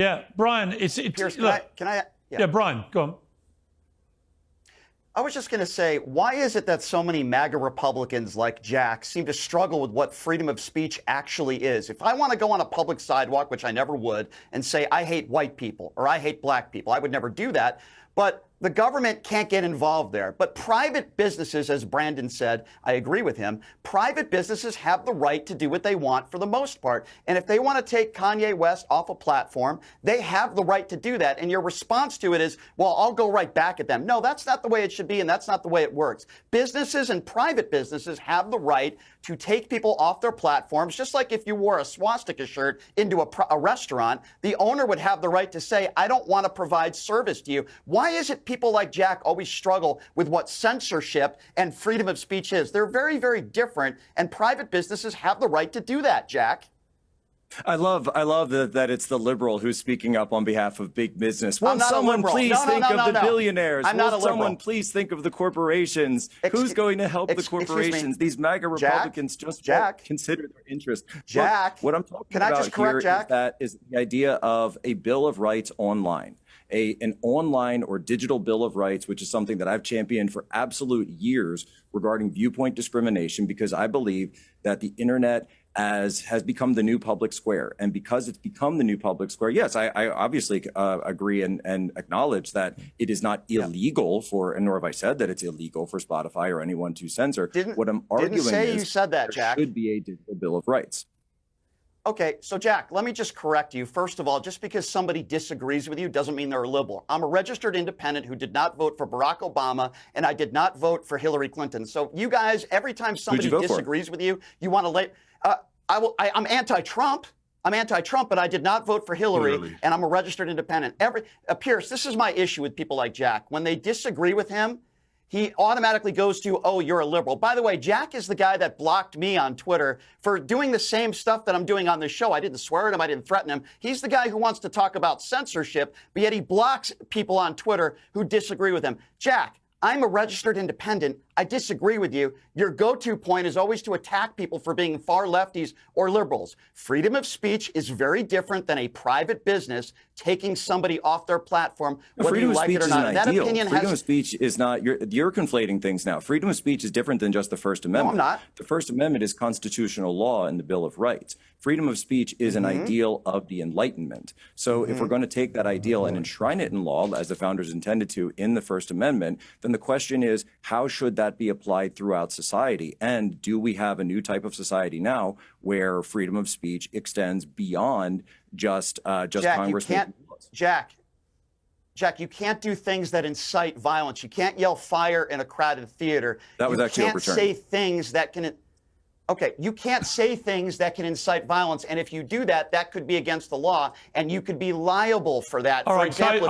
Yeah, Brian, Piers, look, can I yeah, Brian, go on. I was just going to say, why is it that so many MAGA Republicans like Jack seem to struggle with what freedom of speech actually is? If I want to go on a public sidewalk, which I never would, and say I hate white people or I hate black people, I would never do that. But the government can't get involved there. But private businesses, as Brandon said, I agree with him, private businesses have the right to do what they want for the most part. And if they want to take Kanye West off a platform, they have the right to do that. And your response to it is, well, I'll go right back at them. No, that's not the way it should be, and that's not the way it works. Businesses and private businesses have the right to take people off their platforms, just like if you wore a swastika shirt into a restaurant, the owner would have the right to say, I don't want to provide service to you. Why is it people like Jack always struggle with what censorship and freedom of speech is? They're very, very different, and private businesses have the right to do that, Jack. I love that it's the liberal who's speaking up on behalf of big business. I'm Won't not a someone liberal. please think of the billionaires? I'm not a Won't someone liberal. please think of the corporations? Who's going to help the corporations? These MAGA Republicans just won't consider their interest. Jack, look, what I'm talking can I about just correct here Jack? is the idea of a Bill of Rights online. An online or digital Bill of Rights, which is something that I've championed for absolute years regarding viewpoint discrimination, because I believe that the internet has become the new public square. And because it's become the new public square, yes, I obviously agree and acknowledge that it is not illegal for, and nor have I said that it's illegal for Spotify or anyone to censor. What I'm arguing is you said that, Jack. There should be a digital Bill of Rights. Okay, so Jack, let me just correct you. First of all, just because somebody disagrees with you doesn't mean they're a liberal. I'm a registered independent who did not vote for Barack Obama, and I did not vote for Hillary Clinton. So you guys, every time somebody disagrees with you, you want to lay. I'm anti-Trump. I'm anti-Trump, but I did not vote for Hillary, and I'm a registered independent. Piers, this is my issue with people like Jack. When they disagree with him, he automatically goes to, oh, you're a liberal. By the way, Jack is the guy that blocked me on Twitter for doing the same stuff that I'm doing on this show. I didn't swear at him. I didn't threaten him. He's the guy who wants to talk about censorship, but yet he blocks people on Twitter who disagree with him. Jack, I'm a registered independent. I disagree with you. Your go-to point is always to attack people for being far lefties or liberals. Freedom of speech is very different than a private business taking somebody off their platform, whether you like it or not. That opinion has... Freedom of speech is not, you're conflating things now. Freedom of speech is different than just the First Amendment. No, I'm not. The First Amendment is constitutional law in the Bill of Rights. Freedom of speech is an ideal of the Enlightenment. So if we're going to take that ideal and enshrine it in law, as the founders intended to in the First Amendment, then the question is, how should that be applied throughout society? And do we have a new type of society now where freedom of speech extends beyond just Congress? Jack, you can't do things that incite violence. You can't yell fire in a crowded theater. That was actually overturned. You can't say things that can... Okay, you can't say things that can incite violence, and if you do that, that could be against the law, and you could be liable for that. All for right, example,